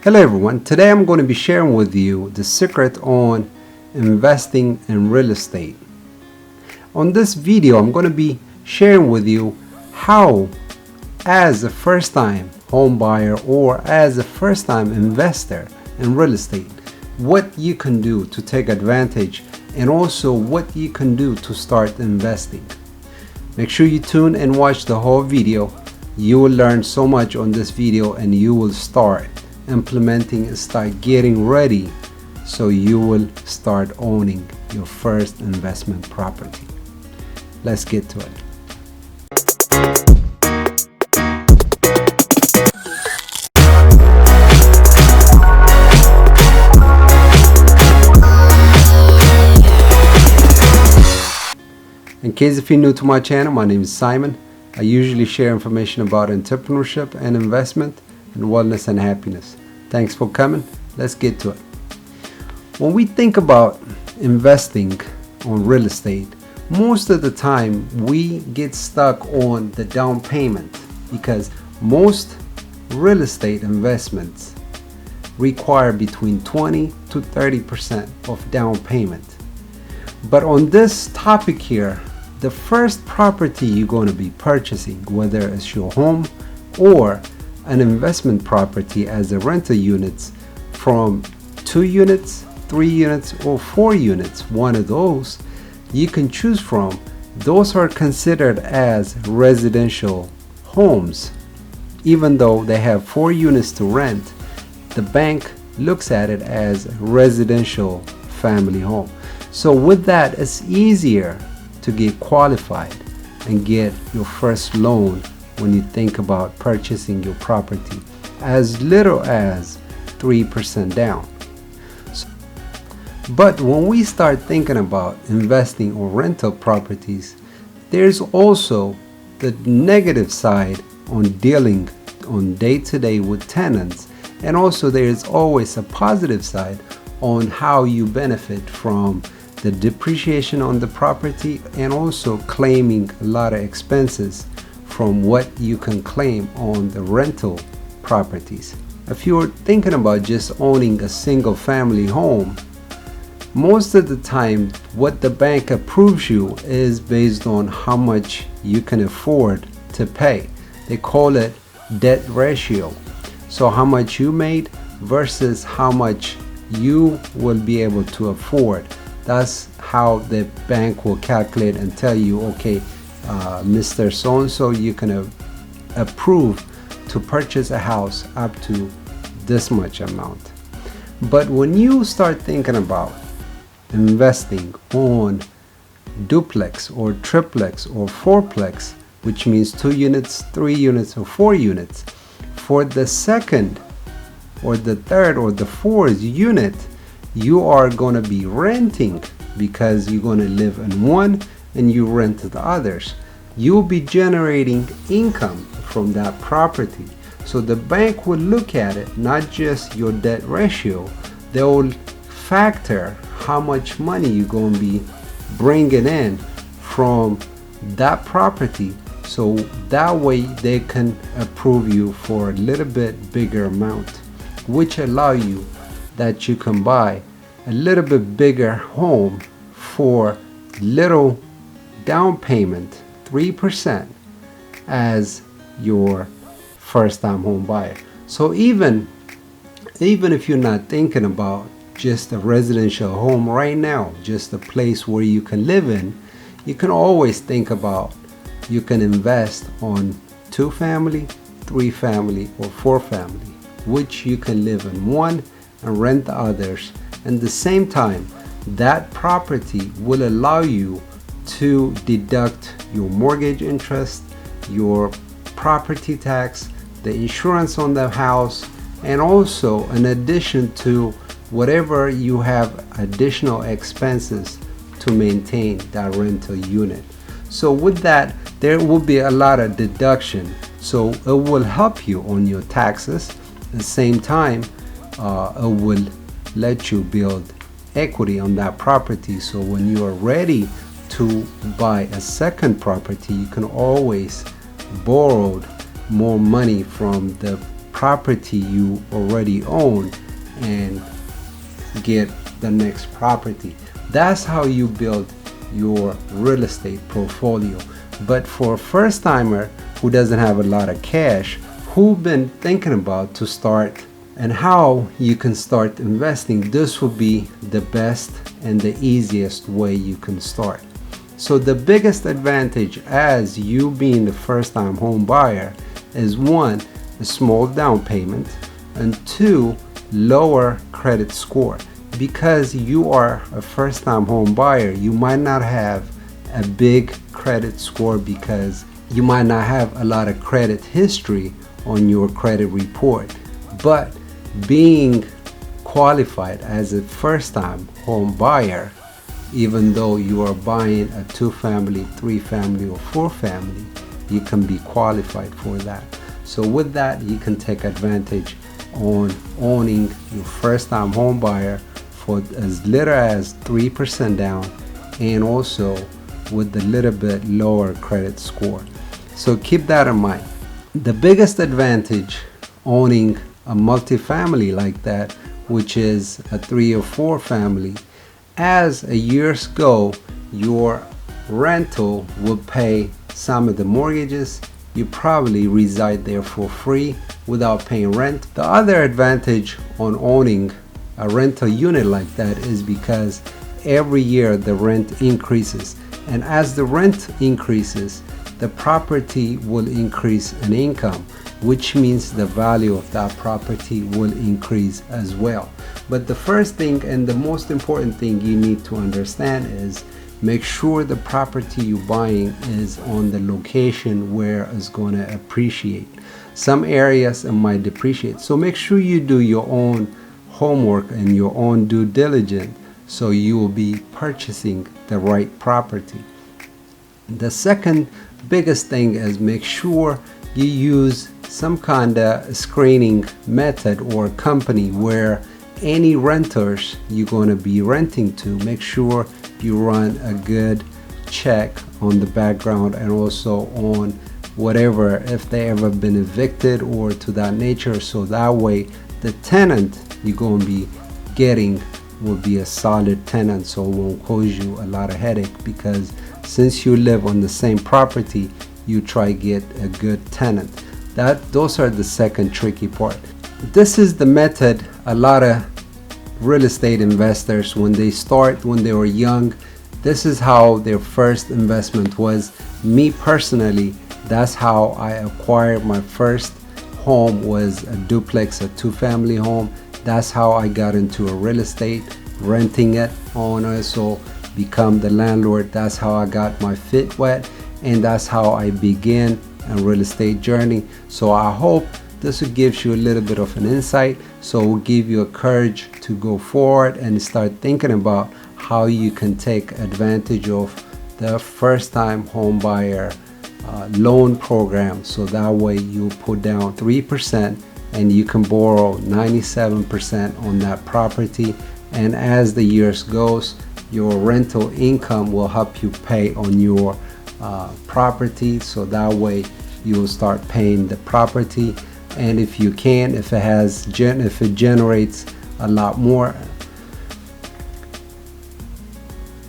Hello everyone, today I'm going to be sharing with you the secret on investing in real estate. On this video I'm going to be sharing with you how, as a first time home buyer or as a first time investor in real estate, what you can do to take advantage and also what you can do to start investing. Make sure you tune and watch the whole video. You will learn so much on this video and you will start implementing and start getting ready so you will start owning your first investment property. Let's get to it. In case if you're new to my channel, my name is Simon. I usually share information about entrepreneurship and investment and wellness and happiness. Thanks for coming. Let's get to it. When we think about investing on real estate, most of the time we get stuck on the down payment because most real estate investments require between 20 to 30% of down payment. But on this topic here, the first property you're going to be purchasing, whether it's your home or an investment property as a rental units, from 2 units, 3 units or 4 units, one of those you can choose from, those are considered as residential homes. Even though they have 4 units to rent, the bank looks at it as residential family home. So with that, it's easier to get qualified and get your first loan when you think about purchasing your property, as little as 3% down. But when we start thinking about investing or rental properties, there's also the negative side on dealing on day-to-day with tenants, and also there's always a positive side on how you benefit from the depreciation on the property and also claiming a lot of expenses from what you can claim on the rental properties. If you're thinking about just owning a single family home, most of the time what the bank approves you is based on how much you can afford to pay. They call it debt ratio. So how much you made versus how much you will be able to afford. That's how the bank will calculate and tell you, okay, Mr. So-and-so, you can approve to purchase a house up to this much amount. But when you start thinking about investing on duplex or triplex or fourplex, which means 2 units, 3 units or 4 units, for the second or the third or the fourth unit, you are going to be renting because you're going to live in one and you rent the others. You'll be generating income from that property. So the bank will look at it, not just your debt ratio, they will factor how much money you're going to be bringing in from that property. So that way they can approve you for a little bit bigger amount, which allow you that you can buy a little bit bigger home for little down payment, 3%, as your first time home buyer. So even if you're not thinking about just a residential home right now, just a place where you can live in, you can always think about you can invest on 2 family, 3 family or 4 family, which you can live in one and rent the others. And the same time, that property will allow you to deduct your mortgage interest, your property tax, the insurance on the house, and also in addition to whatever you have additional expenses to maintain that rental unit. So with that, there will be a lot of deduction. So it will help you on your taxes. At the same time, it will let you build equity on that property. So when you are ready to buy a second property, you can always borrow more money from the property you already own and get the next property. That's how you build your real estate portfolio. But for a first timer who doesn't have a lot of cash, who been thinking about to start and how you can start investing, this will be the best and the easiest way you can start. So the biggest advantage as you being the first time home buyer is one, a small down payment, and two, lower credit score. Because you are a first time home buyer, you might not have a big credit score because you might not have a lot of credit history on your credit report. But being qualified as a first time home buyer, even though you are buying a 2-family, 3-family, or 4-family, you can be qualified for that. So with that, you can take advantage on owning your first time home buyer for as little as 3% down, and also with a little bit lower credit score. So keep that in mind. The biggest advantage owning a multifamily like that, which is a 3 or 4 family, as years go, your rental will pay some of the mortgages. You probably reside there for free without paying rent. The other advantage on owning a rental unit like that is because every year the rent increases, and as the rent increases, the property will increase in income, which means the value of that property will increase as well. But the first thing and the most important thing you need to understand is make sure the property you're buying is on the location where it's going to appreciate. Some areas it might depreciate, so make sure you do your own homework and your own due diligence so you will be purchasing the right property. The second biggest thing is make sure you use some kind of screening method or company where any renters you're going to be renting to, make sure you run a good check on the background and also on whatever, if they ever been evicted or to that nature, so that way the tenant you're going to be getting will be a solid tenant, so it won't cause you a lot of headache, because since you live on the same property, you try to get a good tenant. Those are the second tricky part. This is the method a lot of real estate investors, when they were young, this is how their first investment was. Me personally, that's how I acquired my first home, was a duplex, a 2-family home. That's how I got into a real estate, renting it on, also become the landlord. That's how I got my feet wet, and that's how I began a real estate journey. So I hope this will give you a little bit of an insight, so it will give you a courage to go forward and start thinking about how you can take advantage of the first time home buyer loan program. So that way you put down 3% and you can borrow 97% on that property, and as the years goes, your rental income will help you pay on your property, so that way you'll start paying the property. And if you can, if it generates a lot more,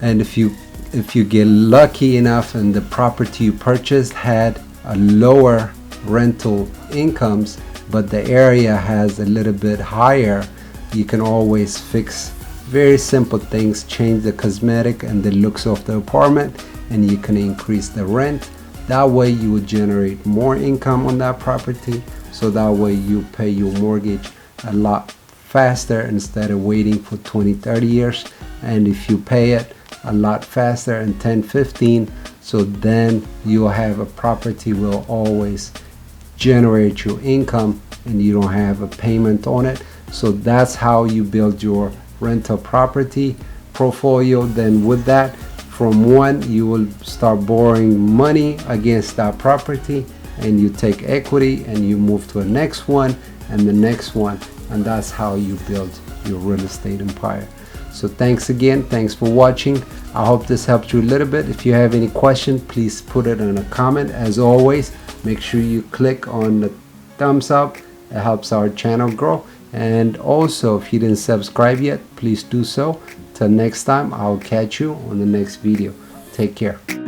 and if you get lucky enough and the property you purchased had a lower rental incomes, but the area has a little bit higher, you can always fix very simple things, change the cosmetic and the looks of the apartment, and you can increase the rent. That way you will generate more income on that property, so that way you pay your mortgage a lot faster instead of waiting for 20-30 years. And if you pay it a lot faster in 10-15, so then you'll have a property will always generate your income and you don't have a payment on it. So that's how you build your rental property portfolio. Then with that, from one, you will start borrowing money against that property, and you take equity and you move to the next one and the next one, and that's how you build your real estate empire. So thanks again, thanks for watching. I hope this helped you a little bit. If you have any question, please put it in a comment. As always, make sure you click on the thumbs up It helps our channel grow. And also, if you didn't subscribe yet, please do so. Till next time, I'll catch you on the next video. Take care.